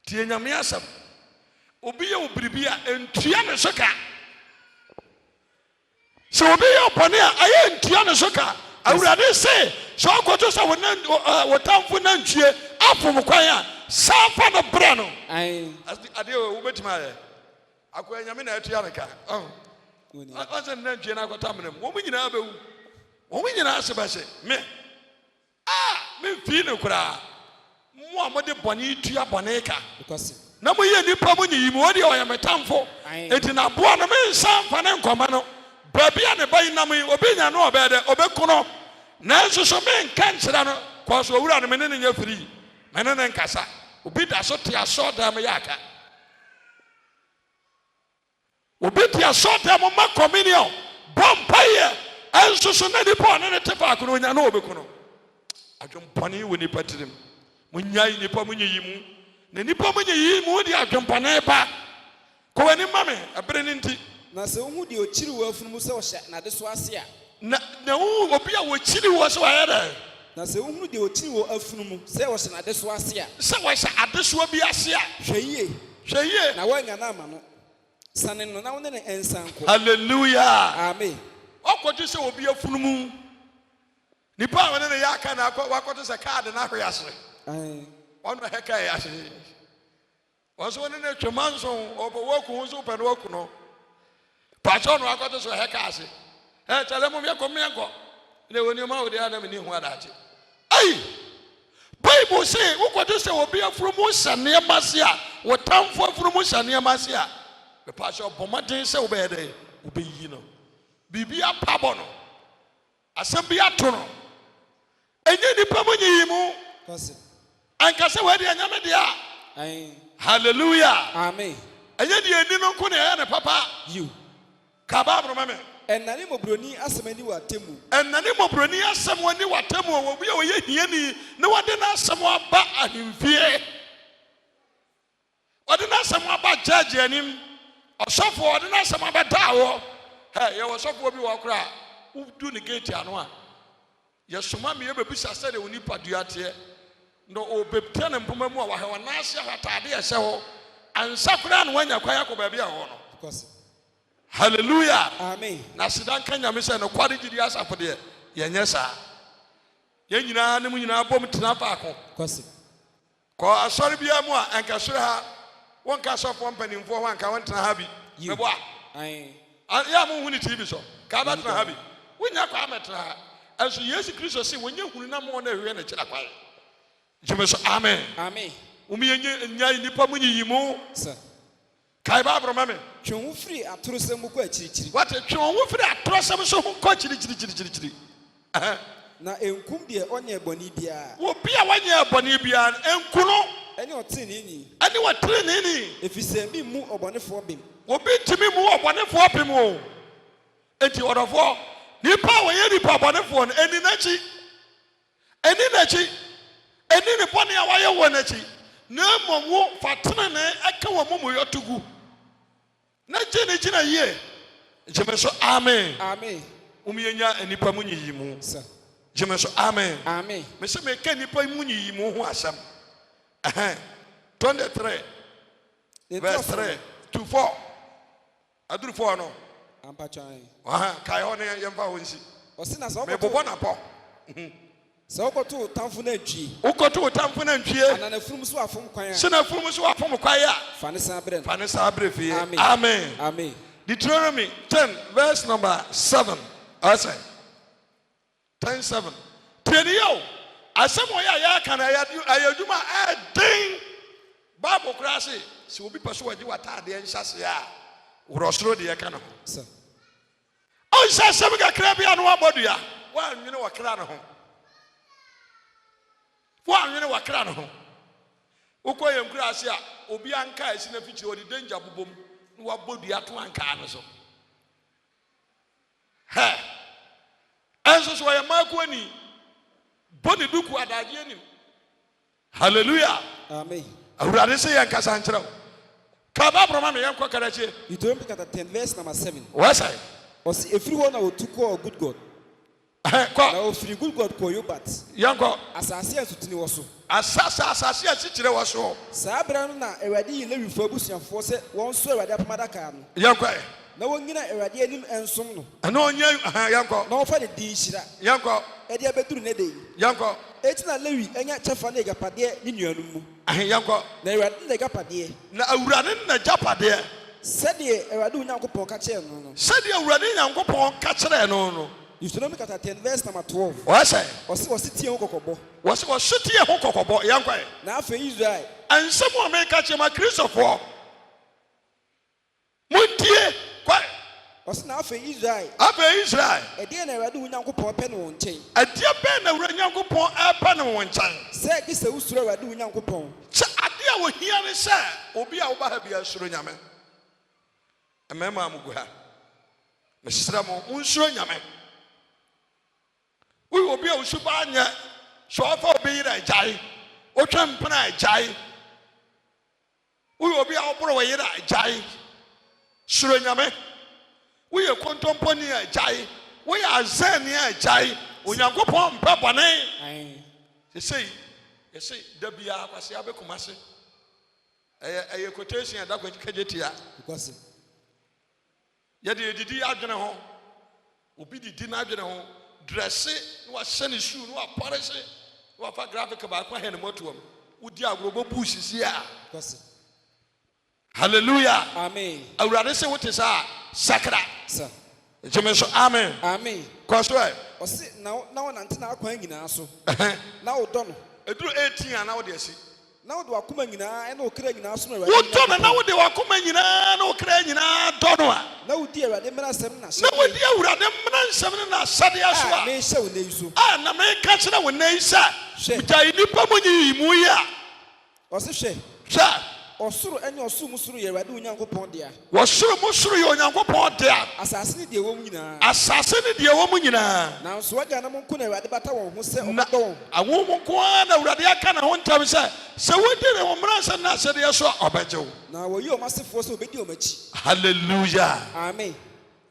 tie nyame asɛm obi ye obribia entua ne soka so obi ye opone a aye entua ne soka awurade se so akoto so wotamfo na ntue afom kwan a safa no bra no ade wo betima aye akoya nyame na atua ne ka ɔsɛ na ntue na akotam ne mo nyina abewu mo nyina asebase me me fi ne kura mo amode bɔne tua bɔne ka na mo ye nipa mo nyi mo odi oyɛ metamfo enti na boa no me nsa fa ne nkɔma no babia ne bayi nam obi nya no obede obekono na nso so me nka nkyira no kwaso owura no me ne nya free me ne nkasa obi da so te aso da me yaka obi te aso da mo ma communion bompaye enso so na nipa ne te fa ko nya no obekono adwom pone wo nipa tirim mo nyai nipa mo nyi mu na nipa mo nyi mu di adwom pone ba ko wani mame abere ne nti na se hu de okiri wo afunu mu se wo hye na de so ase a na hu obi a wo kiri wo so ayere na se hu de okiri wo afunu mu se wo hye na de so ase a se wo hye ade so bi ase a hweye na wanya na ama no sane no na wo ne ensan ko hallelujah amen okoju se obi afunu mu nipa wona ne yaka na wakoto se card na hwe ase ono heka ya ase waso wona ne twemanso obo woku hu so pe no woku no pacho no akoto so heka ase chale mo mieko ne woni ma odi adam ni hu adache ai bible say ukoto se obi afuru mu sane mase a wotamfo afuru mu sane mase a be pacho bomaden se obede obeyi no bibia pabo no asem bia to no enye nipa mo nyi mu anka se we de anyame dia hallelujah amen enye de eni no ko ne ya ne papa you kababro mame enani mobroni asem ni watemu enani mobroni asem wani watemu wo bi oye hiani ne wade na asem aba ahimfie wade na asem aba judge anim osofo wade na asem aba dawo ye osofo bi wo kra udu ne gate ano a ye soma me ye bebisa se de oni paduate no obepte ne mpoma mu a wa he na ase atade ye se ho ansa kra no wanya kwa yakoba bia ho no because hallelujah amen na sidan kanya me se no kwade gidi asafo de ye nyesa ye nyina ne mu nyina bom tena faako because ko asori bia mu a anka sore ha wonka asofo mpanimfo ho anka won tena ha bi me bo a ya mu hu ni tv so ka ba tena ha bi wonya kwa ametra ha aso Yesu Kristo se wonya hunu na mo na hwe na kira kwa jemeso amen amen umiyenye nyai nipa mu nyiyimu sir kai ba bro mame twon free atorosem ko akirichiri what twon wo free atorosem so ko chiri na enkum de onye boni bia wo bia wanya boni bia enkuno ene otini ni ene watini ni efise mi mu obonefo bim wo bi timi mu obonefo bim o enti odofo nipa wo ye nipa obonefo eni nachi eni ne boni a waye wo nachi na momo fatene ne aka wo momo yotugu na gina ye jemeso amen amen umiyenya enipa mu nyiyimu sir jemeso amen amen me se me ka nipa mu nyiyimu ho asam 23 verse 3 to 4 aduru 4 no ampachan kai ho ne yemfa ho nsi osina so me bobo na po so okoto tamfo na ntwie ukoto tamfo na ntwie anana furum so afom kwan a sina furum so afom kwan a fane sa bre fi amen amen Deuteronomy 10 verse number 7 I say 10:7 Teniyo asemo ya kana ayaduma den Bible krase si obi peso waji watade enhyase a worosoro de yeka no sir on sa sem ga kra bia no abodua wa nwene wakra no ho ukoye mkrase a obi anka esi na fichi odi danger bobom no abodua to anka no so enso so ya makwani boni duku adaje anim hallelujah amen awurade se yan kasa nkyerɛ ka ba broma me yan kokarache Deuteronomy chapter 10 verse number 7 wasai osi efiri ho na otuko good god Now free good God koyo but. Yanko. Asase asutini waso. Asase asichire waso. Sabra na Ewade yi Lewi fo abusuafo se won so Ewade apamada ka no. Yanko. Na wonyina Ewade anim ensom no. Ana onya yanko. Na ofa de di hira. Yanko. E de abeduru ne de. Yanko. Etina Lewi enya chefa na egapade ni nuanum mu. Yanko. Na Ewade na egapade. Na awurade na japade. Sɛdeɛ Awurade Onyankopɔn ka kyerɛ no no. Sɛdeɛ awurade Nyankopɔn ka kyerɛ no no. Deuteronomy chapter 10 verse number 12. Wɔsɛ. Wɔsi tie ho kokɔbɔ. Wɔsi tie ho kokɔbɔ yankɔ. Na afei Israel. Ansɛm a meka kyerɛ ma Kristofoɔ. Montie kwa. Wɔsi na afei Israel. Afei Israel. Ɛdeɛ na Awurade Onyankopɔn pɛ no wɔn nkyɛn. Ɛdeɛ bɛn na awurade Nyankopɔn ɛpɛ no wɔn nkyɛn. Sɛ gye sɛ wosuro Awurade Onyankopɔn. Sɛ adeɛ a wɔhia ne sɛ obi a woba ha bi asuro Nyame. Mmarima a mugu ha. Mesrɛ mo monsuro Nyame. We obi a usuba anya so afa obi yira agyae otwa mpena agyae we obi a oboro we yira agyae suro Nyame we ye kontomponi agyae we azani agyae Onyankopɔn mpa bɔne say da bia kwase abekumase eye quotation da kwajetia because ye de didi adwene ho obi didi na adwene ho dresse no asene shoe no aporish no afa graphic ba kwa hen moto am udi agrobo bush sia because hallelujah amen awurade se wote sa sakra sir jemeso amen amen cause why o se na wonante na akwan nyina so na wo dɔ no eduru 18 ana wo de asi na wo de wakoma nyina e na okra nyina so no wo dɔ na wo de wakoma nyina na okra nyina dɔ no a na wo di Awurade mmara nsɛm na na wo di awurade mmara nsɛm na asade aso a me hyɛ wo nei so na me ka kyerɛ wo nei sa gya nipa mo nyi mu ya o se hwɛ hwɛ osoro ene osoro mu soro ye Awurade Onyankopɔn dia wɔsoro mu soro ye Onyankopɔn dia asase ne die wɔ mu nyinaa asase ne die wɔ mu nyinaa na nso waga na monko na Awurade bata wɔn ho sɛ ɔbɛdɔ wɔn awo mo ko na Awurade aka na ho ntam sɛ wodi ne ho mmara sɛ na asɛde so ɔbɛgye wo na wɔyi o masefo sɛ obedi o machi hallelujah amen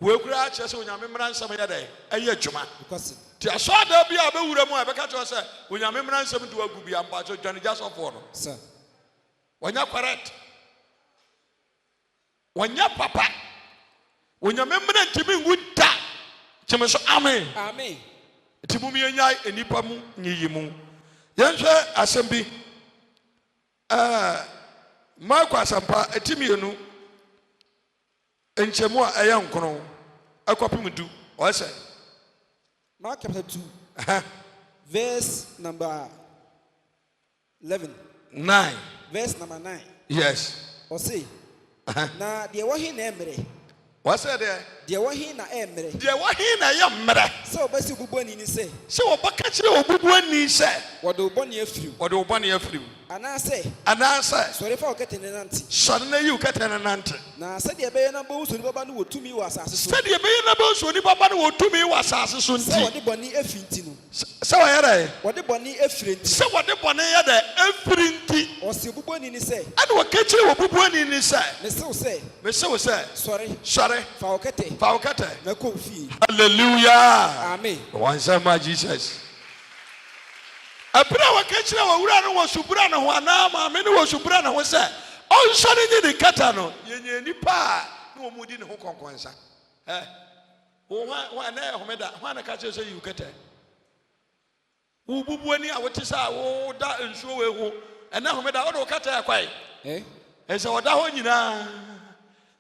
we kura kyerɛ sɛ Onyame mmara nsɛm yɛ dɛ ɛyɛ adwuma because ti asɔda bi a bɛwura mu a bɛka kyerɛ sɛ Onyame mmara nsɛm de wagu bi ampa so dwane gya sɔfo no sir wanya correct wanya papa Onyame mmara ntimi ngu da kyeme so amen amen ti mu yenya enipa mu nyiyi mu yenhwɛ asɛm bi Marko asampa etimienu enchemu a ɛyɛ nkono akɔpem du ɔsɛ Mark chapter 2 verse number 9 verse number 9 yes o say na de wɔ he na emre wɔsɛ de wɔ he na emre de wɔ he na yɛ mmere sɛ obasi bubɔni ni sɛ wɔbɛka kyerɛ obubuani sɛ wɔde bɔni afiri wɔde bɔne afiri anaasɛ sɔre fa okete ne nante sɔre na yiw kɛtɛ ne nante na sɛdeɛ bɛyɛ na bɔ usoni baba no wɔtumi wɔ asase so sɛdeɛ bɛyɛ na bɛ usoni baba no wɔtumi wɔ asase so nti sɛ wɔde bɔne afiri nti no sɛ wɔyɛ dɛ wɔde bɔne afiri nti sɛ wɔde bɔne yɛ dɛ afiri nti ɔsi bubɔni ni sɛ ɛne wɔka kyerɛ wɔbubuani ni sɛ mesew sɛ sɔre fa okete na kɔ fie hallelujah amen wansama Jesus abira wɔka kyerɛ wɔwura no wɔ subura no ho anaa maame no wɔ subura no ho sɛ ɔnsɔre nye ne kata no yɛnyɛ nipa a na wɔn di ne ho kɔnkɔnsa wɔn ana yɛ homeda wɔn ana ka kyerɛ sɛ yiw kata wo bubuani a wɔte sɛ a wɔda nsuo wɔ ehu ɛna homeda wɔde wɔkata yɛ kwae ɛsɛ wɔda hɔ nyinaa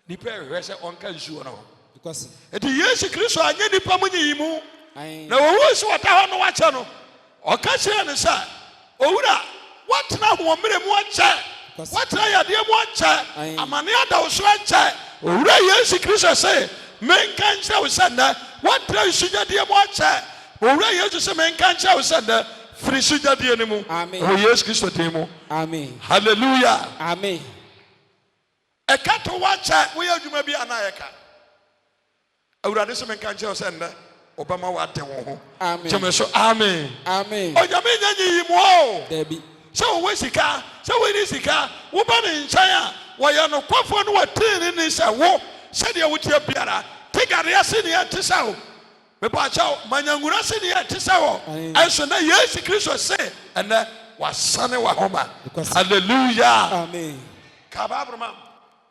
nipa ɛhwɛ sɛ ɔnka nsuo no ho eti Yesu Kristo anya nipa mu nyiyi mu na wɔwɔ si wɔda hɔ no wakyɛ no ɔka kyerɛ ne sɛ owura watena ahoɔmmerɛ mu akyɛ watena yadeɛ mu akyɛ amane ada wo so akyɛ owura Yesu Kristo sɛ menka nkyerɛ wo sɛ nnɛ watena nsugyadeɛ mu akyɛ owura Yesu sɛ menka nkyerɛ wo sɛ nnɛ firi sugyadeɛ no mu wɔ Yesu Kristo din mu amen hallelujah amen ɛka to wakyɛ woyɛ adwuma bi anaa yɛka awurade sɛ menka nkyerɛ wo sɛ nnɛ Obama wa te wo ho kyeme so amen onyame nya nyi mu o dabi sɛ wo sika sɛ wo ni sika wo ba ne nkyɛn a wɔyɛ no kwafo no watene ne sɛ wo sɛ deɛ wotie biara tigare ase ne ate sɛ wo Mepacho manyanguna se ne yɛ te sɛ wɔ ɛnso na Yesu Kristo se ɛnɛ wasane wa homa. Hallelujah. Amen. Kababroma.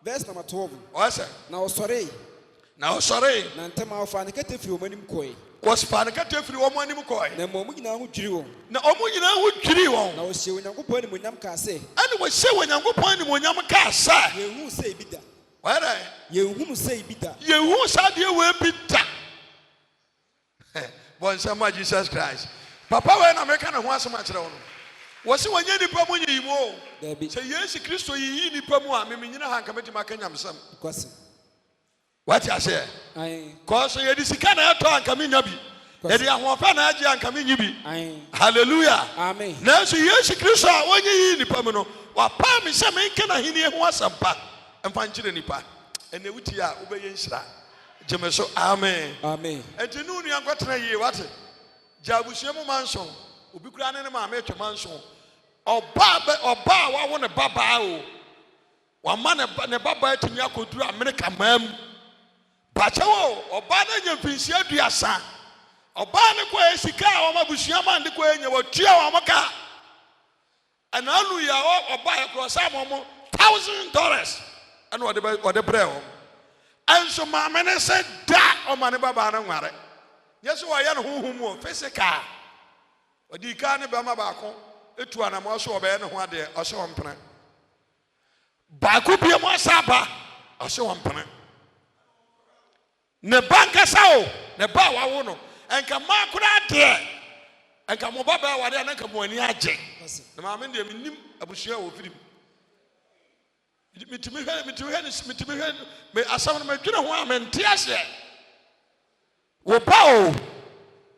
Verse number 12. Ɔsɛ Na ɔsɔre. na ɔsɔre Na ntɛm a ɔfa ne kɛtɛ firi wɔn anim kɔe. wɔsfa ne kɛtɛ firi wɔn anim kɔe. Na mmom nyinaa ho dwiri wɔn. Na ɔmo nyinaa ho dwiri wɔn. Na ɔhyɛ Onyankopɔn animuonyam kaa sɛ. Ɛne wɔhyɛ Onyankopɔn animuonyam kaa sɛ. Yɛnhu sɛ ebi da. Wɔyɛ Yɛnhu sɛ ebi da. Yɛnhu saa deɛ wɔ bi da. Bɔnsɛm Jesus Christ. Papa wɔ na meka ne ho asɛm akyerɛ wo no. Wɔsi wɔnyɛ nipa mu nyi mu. Sɛ Yesu Kristo yi nipa mu a memenyina ha nka mɛtumi aka nyamsɛm. Kwasi. Wati ase. Aye. Kɔso yɛde sika na ɛtɔ anka menya bi. Yɛde ahoɔfɛ na agye anka menyi bi. Hallelujah. Amen. Nanso Yesu Kristo a wɔnyɛ yi nipa mu no, wapa me sɛ menka na hene ho asɛmpa. Ɛmfa nkyerɛ nipa. Ɛnɛ wuti a wobɛyɛ nhyira. Gyeme so amen. Amen. Enti no nua nkɔtena yie wate. Gya abusua mu manso. Obi kura ne maame atwa manso. Ɔba wawo ne babaa o. Wama ne babaa atumi akɔduru Amerika mam. Bakyɛ wo ɔba na nya mfinhyia aduasa. Ɔba ne kɔ sika a wɔn abusua man de kɔ nya wɔtua wɔn ka. Ɛna anu ya ɔba yɛ kɔ sa mo $1,000 ɛna ɔde brɛ wɔn. Ɛnso maame ne sɛ da ɔma ne babaa no nware. Nyɛ sɛ wɔyɛ ne honhom o physical. Ɔdi ka ne bɛma baako etu anamɔ so ɔbɛyɛ ne ho adeɛ ɔhyɛ wɔn mpene. Baako bia mo asaba ɔhyɛ wɔn mpene. Ne banka sao ne ba wawo no enka ma kura de enka mo baba wade na enka mo ani agye na ma me de menim abusua wo firim mitimi hwe me asam no madwene ho a mente ase wo ba o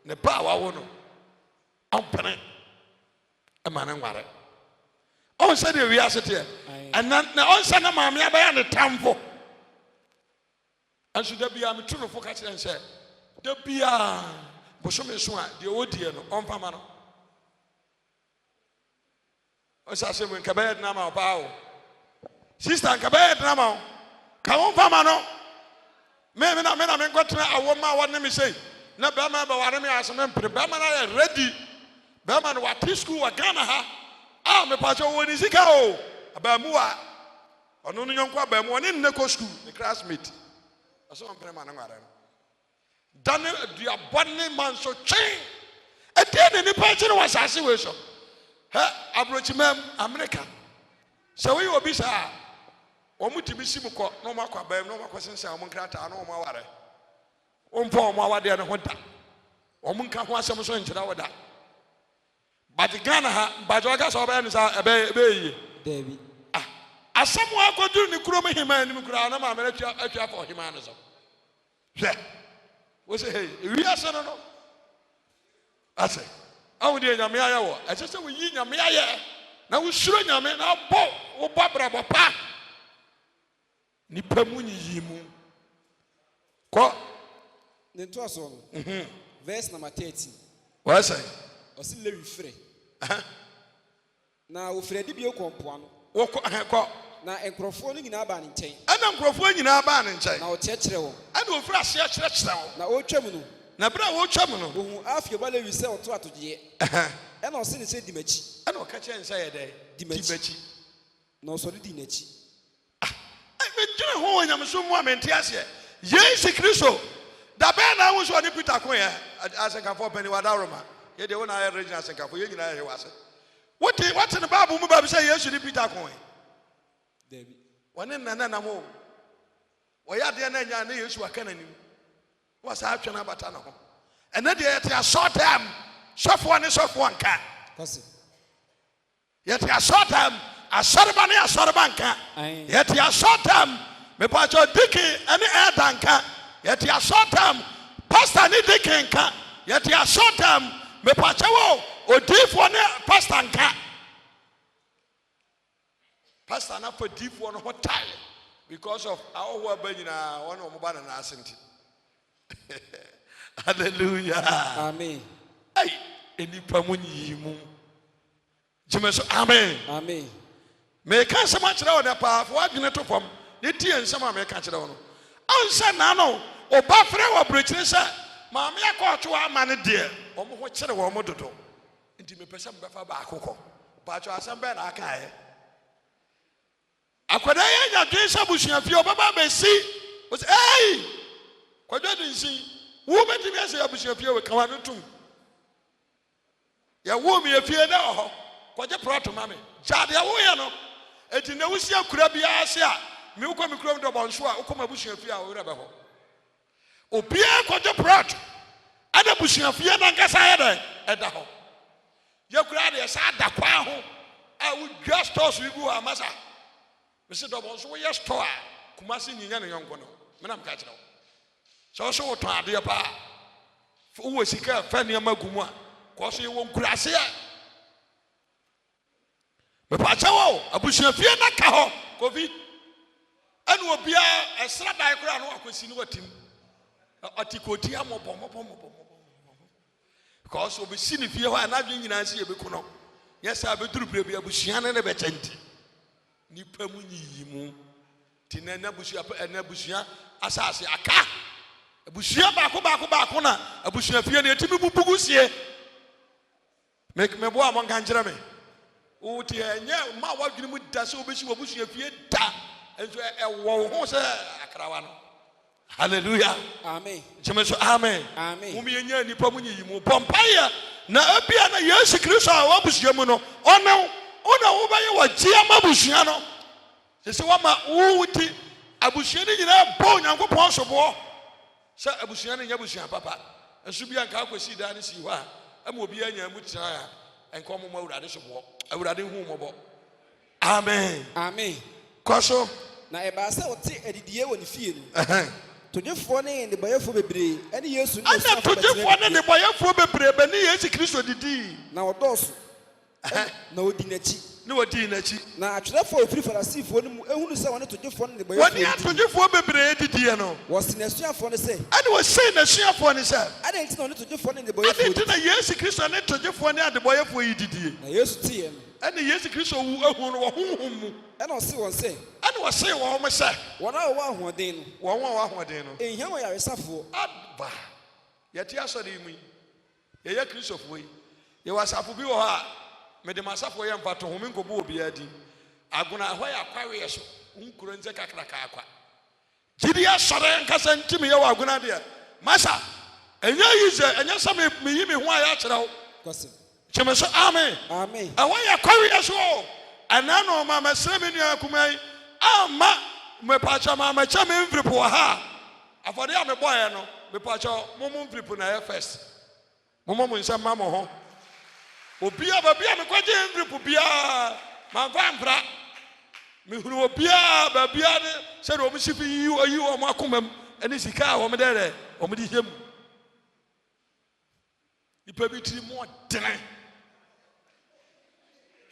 ne ba wawo no ampene e ma ne nware on se de wi asete and na on se na ma me abaya ne tamfo. And should there be a true focus and say, there be a Bosome Swan, the Odian, on Pamano. As I say, when Cabed Nama Bao, Sister Cabed Nama, come on Pamano. Maybe not men, I got to a woman, what let me say. No Bama, but what I mean, as a member, Bama ready. Bama, what this school, what Ghana, ah, me Pacho, when is he go? About Mua, or no young Quabam, one in the school, the classmate. Aso mpere ma na ngare dane dua bɔne man so twen ɛde ne nipa kyere wɔ asase we so abrochimam America sɛ we obi saa ɔmo timi sim kɔ na ɔmo akɔ abam na ɔmo akɔ sensa ɔmo nkrata na ɔmo aware ɔmpa ɔmo awade ne ho da ɔmo nka ho asɛm so nkyerɛ wɔ da but Ghana ha bajo ga so ɔbɛyɛ ne sa ɛbɛyɛ David asɛm wa akɔduru ne kurom hima anim kura na ma mere atwa for hima no so hwɛ wo se hey wi ase no no ase awu de nyame ayɛ wɔ ɛsɛ sɛ wo yi nyame ayɛ na wo suro nyame na bɔ wo bɔ brabɔ pa nipa mu nyi mu kɔ ne to aso no verse number 13 wa say ɔsi lewi frɛ na wo frɛ di bi okompoa no wo kɔ na nkrɔfoɔ no nyinaa ba ne nkyɛn ɛna nkrɔfoɔ nyinaa ba ne nkyɛn na ɔkyerɛkyerɛ wɔn ɛna ofura aseɛ kyerɛkyerɛ wɔn na ɔtwam no na bere a wɔtwa mu no ohun afie ba lewi sɛ ɔto atogyeɛ ɛna ɔse ne sɛ di m'akyi ɛna ɔka kyerɛ nsa yɛ dɛ di m'akyi na ɔsɔre di n'akyi medwene ho wɔ nyamesom mu a mente aseɛ Yesu Kristo da bɛɛ na wo so ɔne Peter ko yɛ asɛnkafoɔ pani wadaroma yɛdeɛ wo na ayɛ regional asɛnkafoɔ yɛ nyinaa yɛ hwɛ ase wote ne Bible mu baabi sɛ Yesu ne Peter ko yɛ David wɔne nana na mo wɔyɛ adeɛ na nya ne Yesu aka n'anim wɔsa atwa na bata na ho ɛnɛ deɛ yɛte asɔɔtam sɔfoɔ ne sɔfoɔ nka kwasi yɛte asɔɔtam asɔreba ne asɔreba nka yɛte asɔɔtam mepatɔ diki ɛne ɛda nka yɛte asɔɔtam pastor ne diki nka yɛte asɔɔtam mepatɔ wo odiifoɔ ne pastor nka pastor na for deep one hot tile because of our who are burning one of mobile and ascent. Hallelujah. Amen. Hey, any pamuni mu. Jimeso amen. Amen. Me can so much now that power for arguing to form. The tea and some may catch it on. Answer nano or buffering or breaching, sir. maame akɔto ama ne de ɔmo ho kyere wɔ ɔmo dodo nti me pese mbefa ba akokɔ ba atwa asɛm bɛ na aka ɛ akwada yɛ nya dwen sɛ busuafie ɔbɛba bɛsi wo sɛ ei kwadwa de nsi wo bɛtumi asɛ abusuafie wɔ kawa no tum yɛ wo mi afie na ɔhɔ kɔgye prɔto ma me jade wo yɛ no eti na wusi akura bia ase a me wokɔ me kurom dɔbɔ nso a wokɔ ma busuafie a wo wura bɛ hɔ obia kɔgye prɔto ada busuafie na nkasa yɛ dɛ ɛda hɔ yakura de sa da kwa ho a wo dwa stores wi gu amasa me se dɔbɔ nso wo yɛ store a kumase nyinya ne yɔnko no me na mka kyerɛ wo so so wo tɔn ade pa wo sika fa nneɛma gu mu a kɔ so wo nkurase a me pa kyɛ wo abusuafie na ka hɔ kofi ɛne obia ɛsra dai kora no akosi ne watim atikoti amɔbɔ because obi si ne fie hɔ a na dwen nyina nsi ebeku no yesa abeduru bere bia busua ne bɛkyɛnti nipa mu nyiyi mu ti na busua asase aka busua baako na abusua fie ne etimi bubugu sie me bo amon kan kyerɛ me o ti enye ma wadwene mu da sɛ obesi wo busua fie da enso ɛwɔ ho sɛ akrawa no. Hallelujah. Amen. Jemeso amen. Amen. Mumi yenya nipa mu nyiyi mu bompaya na abia na Yesu Kristo a wabusua mu no ona wo ba ye wagye amabusua no se wama wuti abusua ni nyina bo Nyankopɔn sobo se abusua ni nya busua papa enso bia nka akosi da ne si hɔ a ama obi anya mu tira a enka ɔmo awurade sobo awurade hu mɔbɔ. Amen. Amen. Kwaso na eba sɛ wote adidie wɔ ne fie no todefo ne ne boyefo bebree ɛne Yesu ne ana todefo ne ne boyefo bebree bɛ ne Yesu Kristo didi na wɔdɔɔso na odi n'akyi na atwerɛfo ofiri Farisifo no mu ehunu sɛ wɔne todefo ne ne boyefo wɔne todefo bebree didi no wɔsi n'asuafo ne sɛ ɛne wɔsi n'asuafo ne sɛ ade nti na ɔne todefo ne ne boyefo ade nti na Yesu Kristo ne todefo ne ade boyefo yi didi na Yesu tie no ɛne Yesu Kristo wu ehunu no wɔ honhom mu ɛna ɔse wɔn sɛ ɛne wɔse wɔn mo sɛ wɔn a wɔwɔ ahoɔden no wɔn a wɔwɔ ahoɔden no ehia wɔ yaresafoɔ aba yɛte asɔre mu yi yɛyɛ Kristofo yi yɛwɔ asafo bi wɔ hɔ a mede masafo yɛ mfa to home nkɔbɔ obi adi agona hɔ yɛ akwawe so nkuro nze kakraka akwa gidi asɔre nkasa ntimi yɛ wɔ agona deɛ masa ɛnyɛ yi sɛ ɛnyɛ sɛ me yi me ho a yɛ akyerɛ wo kwase kyeme so amen amen ɛwɔ yɛ kwawe so ɛna no ma mesrɛ me nua kuma yi ama mepacha ma macha me mfiripo wɔ ha afɔde a mebɔɛ no mepacha momo mfiripo na yɛ first momo mo nsɛm ma mo ho obia babia mekɔgye mfiripo bia mamfa mfra mehunu obia babia ne sɛ de ɔmo sifi yi wɔ mo akoma mu ɛne sika a ɔmo dɛ ɔmo de hiem nipa bi tiri mo ɔdene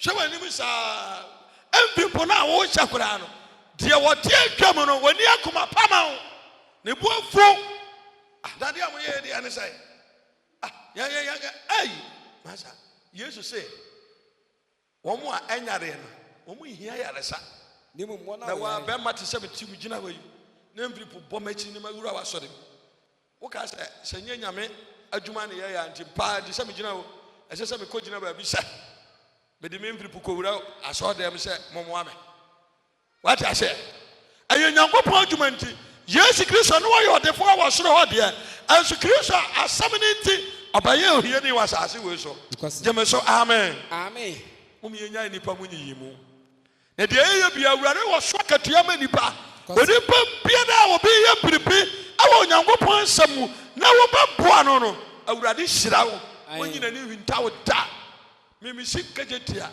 hwɛ wɔ anim saa mfiripo no a wɔhyɛ koraa no deɛ wɔte atwa mu no wɔni akoma pama wo ne bu afu adade a moyɛ deɛ ne sɛ ai masa Yesu sɛ wɔn a ɛnyare no wɔn hia yaresa ne mu mɔ na wɔ bɛma te sɛ meti mu gyina hɔ yi ne mfiripo bɔ m'akyi ne mawura wasɔre mu woka sɛ nyɛ nyame adwuma ne yɛyɛ anti paa de sɛ megyina hɔ ɛsɛ sɛ mekɔ gyina baabi sɛ mede me mfiripo kɔwura asɔɔdɛm sɛ mɔmoa me wate asɛ ɛyɛ Nyankopɔn adwuma nti Yesu Kristo no wɔyɛ ɔdefo a wɔsoro hɔ deɛ ɛnso Kristo asɛm ne nti ɔbɛyɛ ohiani wɔ asase wei so gyeme so amen amen yɛnya nipa mu nyiyi mu na deɛ ɛyɛ bia awurade wɔ so akatua ma nipa onipa biara a wɔbɛyɛ biribi ɛwɔ Nyankopɔn nsɛm mu na wɔbɛboa no no awurade hyira wo wɔnyina ne hwinta wo da memesi kagyetia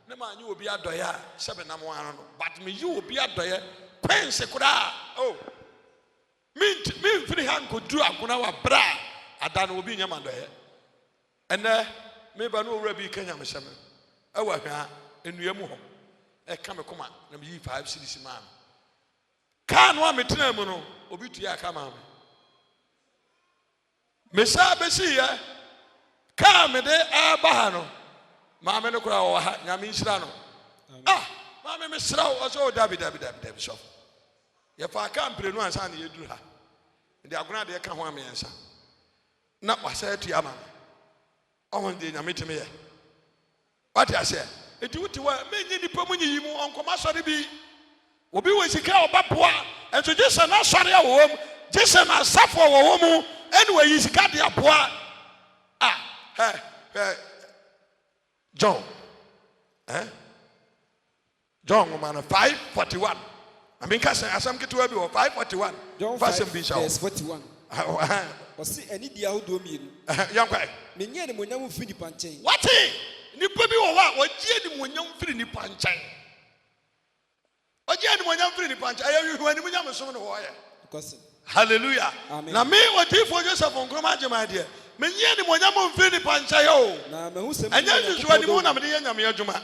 ne ma nye obi adɔyɛ a sɛbe nam ano no but me yi obi adɔyɛ kwense koraa oh me mfiri ha nkoduru agona wa bra ada no obi nyama dɔyɛ ɛnɛ me ba no owura bi kanya me hyɛm ɛwɔ hwa enua mu hɔ ɛka me koma na me yi 5 series ma ka no a metena mu no obi tuya aka ma me sa besi yɛ ka me de aba ha no maame no kura wɔ ha nyame nhyira no maame me sra wo so dabi so yɛ fa ka mpire no ansa na yɛduru ha de agona de ka ho amiɛnsa na wasa tu ama ɔhon de nyame teme yɛ what I say eti wuti wa menyi nipa mu nyi mu onkoma sɔre bi obi wɔ sika ɔbaboa ɛnso gyesɛ na sɔre a wɔwɔ mu gyesɛ na asafo wɔwɔ mu ɛne wɔ yi sika de aboa John John woman 5:41 I mean kasa asam ketewa bi wɔ 5:41 John 5:41 ɔsi ɛni di ahodoɔ mmienu yankwa menye ne monyam firi nipa nkyɛn wate nipa bi wɔ hɔ a wɔgye ne monyam firi nipa nkyɛn ɔgye ne monyam firi nipa nkyɛn ɛyɛ hwehwɛ ne monyam som ne hɔ yɛ hallelujah na me wɔtifo Joseph nkrumah agyeman deɛ menye ne monyam firi nipa nkyɛn o na mehu sɛ ɛnyɛ hwehwɛ ne mu na mede yɛ nyame adwuma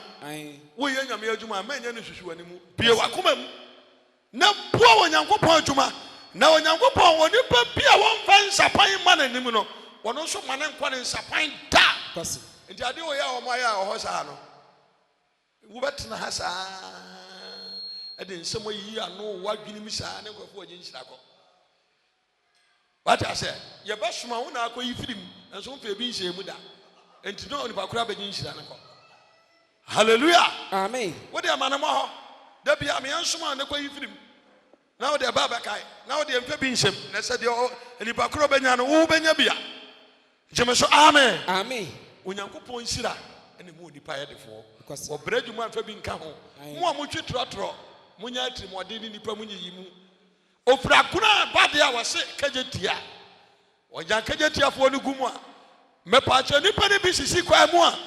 woyɛ nyame adwuma menye ne hwehwɛ ne mu bie wakoma mu na boa wɔ Nyankopɔn adwuma na Onyankopɔn wɔ nipa bi a wɔmfa nsapan ma n'anim no wɔno nso ma ne nkɔ ne nsapan da nti ade wo yɛ a wɔayɛ a ɔhɔ saa no wobɛtena ha saa ɛde nsɛm ayi ano wadwene mu saa ne nkɔfo wɔgye nhyira kɔ wate asɛ yɛbɛsoma wo na akɔ yi firim nso mfa bi nhyɛ mu da nti no onipa kora bɛgye nhyira ne kɔ hallelujah amen wode ama no mɔ hɔ da bia meyɛnsoma ne kɔ yi firim na wode ɛba bɛkae na wode mfa bi nhyɛm na sɛ deɛ onipa kora bɛnya no wo bɛnya bia gyeme so amen amen Onyankopɔn nhyira ɛne mu onipa yɛ defoɔ wɔbrɛ adwuma mfa bi nka ho mo a motwe trɔtrɔ monya atirimɔden ne nipa mu nyiyi mu ofura kuna bade a wɔse kagye tia wɔnya kagye tiafoɔ no gu mu a mepaakyɛ nipa ne bi sisi kwa mu a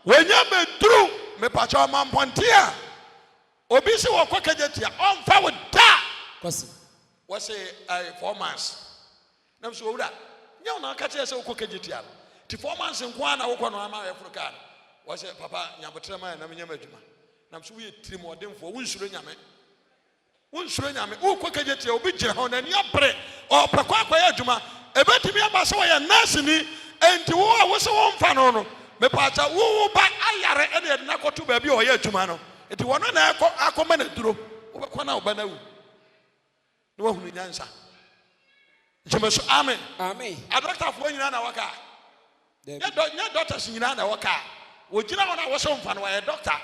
wɔnya bɛduru mepaakyɛ ɔmampɔnte a obi se wɔkɔ kagye tia ɔmfa wo da wɔse 4 months nam so owura nyɛ wo na aka kyerɛ sɛ wokɔ kagye tia no ti 4 months nko a na wokɔ no ama yɛforo kaa no wɔse papa nyabotrɛ ma na menyam adwuma nam so woyɛ tirimɔdenfoɔ wonsuro nyame wokɔ kagye tia obi gyina hɔ n'ani abere ɔpɛ kɔ akɔyɛ adwuma ɛbɛtumi aba sɛ wɔyɛ nurse ni enti wo a wo sɛ wɔmfa no no mepaakyɛ wo ba ayare ɛne yɛde no akɔto baabi a ɔyɛ adwuma no enti wɔno na akɔma no duro wobɛkɔ na woba no awu na wahunu nyansa gyeme so amen adɔktafoɔ nyinaa na wɔka nyɛ doctors nyinaa na wɔka wɔgyina hɔ no a wɔsɛ mfa no wɔyɛ doctor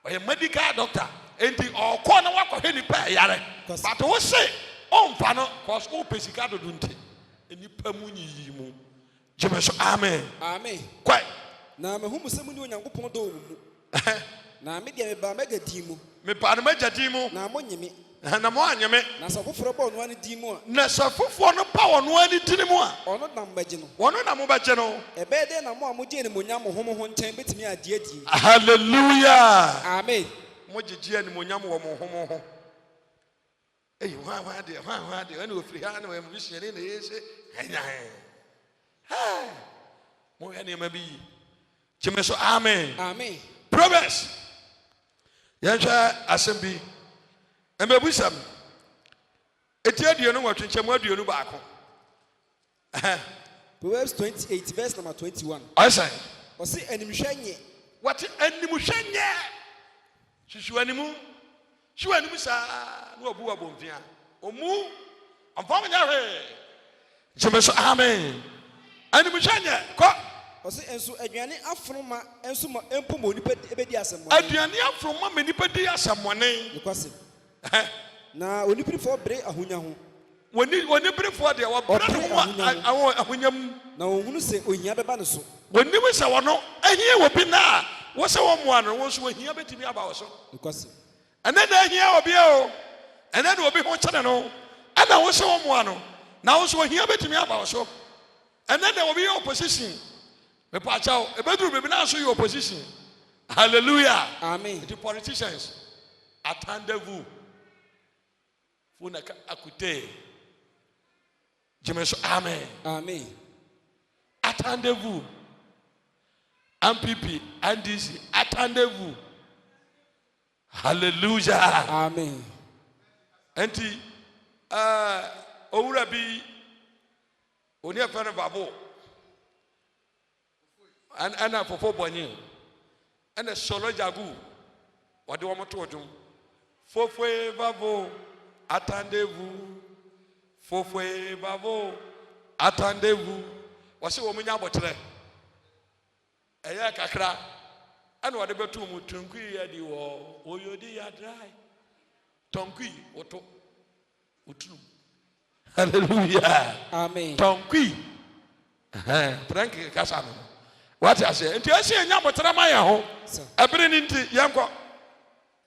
ɔyɛ medical doctor enti ɔkɔ na wakɔhwɛ nipa ɛyare but wo se ɔmfa no cause wopɛ sika dodo nti nipa mu nyiyi mu gyeme so amen kwae na mehu mu sɛ mu ne Onyankopɔn dɔ wɔ mu na me deɛ meba mɛgya din mu mepa no mɛgya din mu na monyeme na mo anyeme na sɛ foforɔ bɔ ɔno ani din mu a na sɛ foforɔ no pa ɔno ani din mu a ɔno nam bɛgye no ɔno na mo bɛgye no ɛbɛyɛ dɛn na mo a mogye ne monyam mo ho nkyɛn bɛtumi adie hallelujah amen mogyegye animonyam wɔ mo ho ɛyi hwan deɛ ɛne ofiri ha na wɔyɛ mobisiani na ɛyɛ sɛ ɛnyae mohwɛ nneɛma bi yi gyeme so amen Proverbs yɛnhwɛ asɛm bi ɛmɛbusam ɛti aduonu wɔ twenkyɛmu aduonu baako Proverbs 28 verse number 21 ɔsɛn ɔse animhwɛ nyɛ wɔte animhwɛ nyɛ hwehwɛ animu saa na wabu abɔmfia ɔmu ɔmfa nyɛ hwee gyeme so amen animhwɛ nyɛ kɔ ɔse enso aduane aforoma enso ma empo mo nipa ebedi asɛmmɔne aduane aforoma ma nipa di asɛmmɔne nikwase na onipirifo bere ahonya ho onipirifo de wɔbere ho ahonya mu na ohunu sɛ ohia bɛba ne so onim sɛ wɔno ahia wɔ bi na wo sɛ wɔ moa no wo nso ohia bɛtumi aba wo so nikwase ɛnɛ na ahia wɔ bi o ɛnɛ na obi ho kyerɛ no ɛna wo sɛ wɔ moa no na wo nso ohia bɛtumi aba wo so ɛnɛ na obi yɛ opposition mepaakyɛw ɛbɛduru baabi na nso yɛ opposition hallelujah amen the politicians attendez-vous vous na akute gyeme so amen attendez-vous MPP NDC attendez-vous hallelujah amen enti owura bi oni afɛ no babo ana fofo bɔnye ana solo jagu wɔde wɔn to dwom fofoe babo attendez-vous fofoe babo attendez-vous wɔse wɔ mu nya abotere ɛyɛ kakra ana wɔde bɛto mu tunkui yɛ di wɔ oyodi ya dry tonkui woto wotunu hallelujah amen tonkui frank kasa no what I say nti ase nya abotere ma yɛ ho ɛbere ni nti yɛnkɔ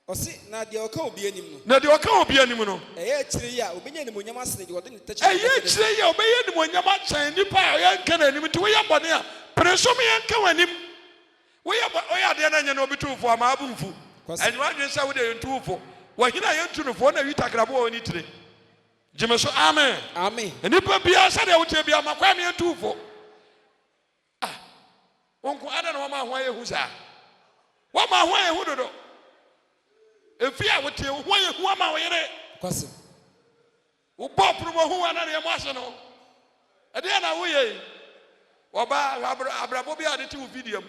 ɔsi na deɛ ɔka obi anim no na deɛ ɔka obi anim no ɛyɛ akyire yi a obenya animonyam asene deɛ ɔde ne tɛkyɛ ɛyɛ akyire yi a obɛyɛ animonyam akyɛn nipa a yɛnka n'anim nti woyɛ bɔne a pere so yɛnka w'anim woyɛ adeɛ no nyɛ na obi tuwofo ama abumfu ɛnyiwa adwene sɛ wode yɛntuwofo wɔhena yɛntu nofo na wi takrabɔ wɔ ne tire gyeme so amen amen nipa biara sɛdeɛ wotie bia makwa me yɛntuwofo wonko ada na wɔma ho ayɛ hu saa wɔma ho ayɛ hu dodo efi a wotie ho ayɛ hu ama wo yere kwase wo bɔ promo hu ana ne mo ase no ɛdeɛ na woyɛ wɔba abrabɔ bi a de ti wo video mu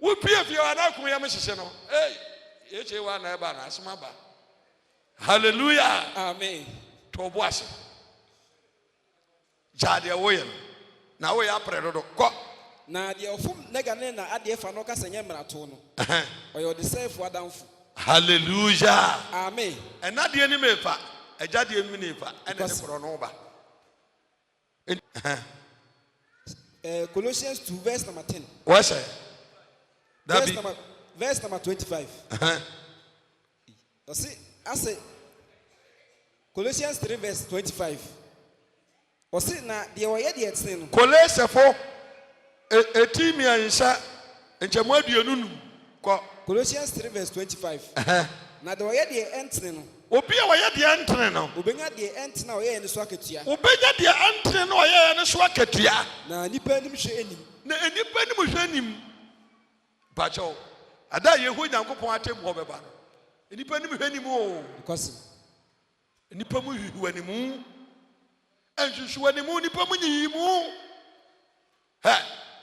wo pie fie ana kun yɛ me hyehyɛ no yɛkyɛ wa na ɛba na asoma ba hallelujah amen to bo ase jade woyɛ na woyɛ apre dodo kɔ na deɛ ɔfom nega ne na adeɛ fa no kasa nyɛ mmarato no ɔyɛ ɔde sɛfo adamfo hallelujah amen ɛna deɛ ni mefa ɛgya deɛ mi ne fa ɛna ne korɔ no ba Colossians 2 verse number 10 what say verse number 25 ɔsi Colossians 3 verse 25 ɔsi na deɛ ɔyɛ deɛ ɛtene no Kolesefo etimi ansa nkyɛmu aduonu num kɔ Colossians 3 verse 25 na deɛ ɔyɛ deɛ ɛntene no obi a wɔyɛ deɛ ɛntene no obenya deɛ ɛntene a ɔyɛ ne so akatua obenya deɛ ɛntene no ɔyɛ ne so akatua na nipa anim hwɛ anim na nipa anim hwɛ anim bakyɛw ada yehu nyankopɔn atem hɔ bɛba no nipa anim hwɛ anim o because nipa mu hwehwɛ anim ɛnhwehwɛ anim nipa mu nyiyi mu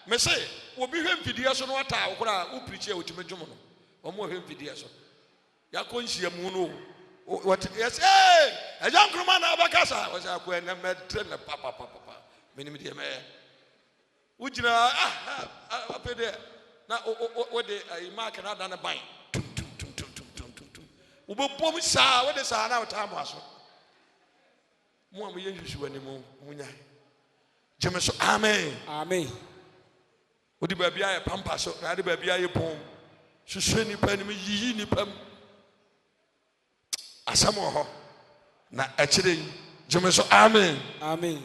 me say obi hwɛ mfidie so no ata akora wo preach a otime dwom no ɔmo hwɛ mfidie so yakɔ nhia mu no what yes ɛgya nkrumah na abakasa wɔsɛ akɔ na mɛtre na papa menim deɛ mɛ wogina apɛdɛ na wode mark na dane ban wobɛbom saa wode saa na wotaa mo aso mo a moyɛ nhwehwɛ anim munya gyeme so amen amen wodi baabi ayɛ pampa so na ade baabi ayɛ pom hwehwɛ nipa nim yiyi nipa mu asɛm wɔ hɔ na akyire gyeme so amen amen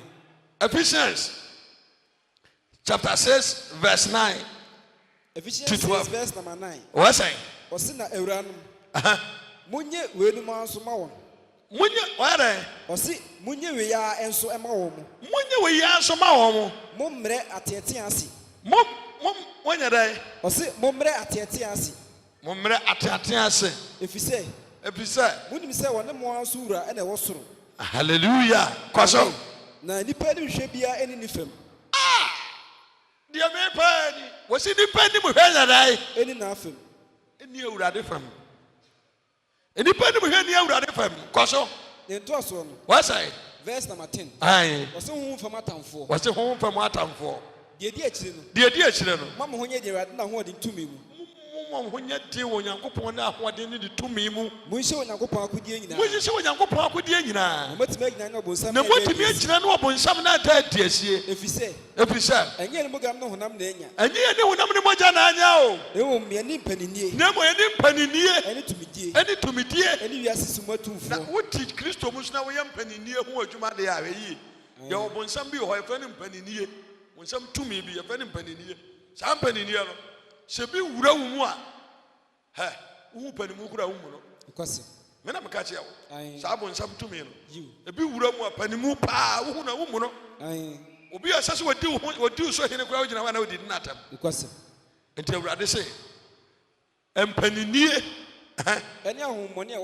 Ephesians chapter 6 verse 9 Ephesians 6 verse number 9 what's saying ɔsi na awuranom munye weenum anso ma wɔn munye ware ɔsi munye weya enso ɛma wɔn munye weya enso ma wɔn mo mmerɛ atete ase mo wanya dai ɔsi mo mmerɛ atete ase mo mmerɛ atete ase efisɛ munim sɛ wɔne mo anso wura ɛna ɛwɔ soro hallelujah kwaso na nipa ni hwɛ bia ɛne ne fam deɛ me pa ni wɔsi nipa ni mo hwɛ na dai ɛne na afam ɛni awurade fam nipa ni mo hwɛ ni awurade fam kwaso ne ntoaso no what's say verse number 10 aye wɔsi honhom fam atamfoɔ wɔsi honhom fam atamfoɔ deɛ di akyire no mama ho nyɛ deɛ awurade na ho ɔde ntumi mu mo ho nyɛ deɛ wɔ nyankopɔn na ahoɔden ne de tumi mu monhyɛ onyankopɔn akodie nyinaa monhyɛ onyankopɔn akodie nyinaa na motumi agyina ne ɔbonsam na motumi agyina ne ɔbonsam na ada adi asie ɛfiri sɛ ɛnyɛ ne mogam ne honam na anya ɛnyɛ yɛ ne honam ne mogya na anya o ɛwɔ yɛne mpaninie na mmɔ yɛne mpaninie ɛne tumidie ɛne wiase som na atumfoɔ wote kristo mu so na woyɛ mpaninie ho adwuma deɛ a ɛyie yɛ ɔbonsam bi wɔ hɔ yɛfrɛ ne mpaninie bonsam tumi bi yɛfrɛ ne mpaninie saa mpaninie no sɛ bi wura wo mu a wo panimu kura wo mu no kwase me na meka kyerɛ wo saa bonsam tumi no ebi wura mu a panimu paa wo hu na wo mu no obi a sɛ wadi so hene kura wo gyina hɔ na wodi na atam kwase nti awurade sɛ mpaninie ɛne ahombɔne a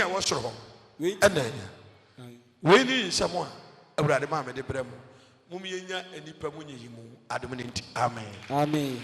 ɛwɔ soro hɔ ɛna anya wei ne nsɛm a awurade ma mede brɛ mu mum yɛnya anipa mu nyiyi mu adom ne nti amen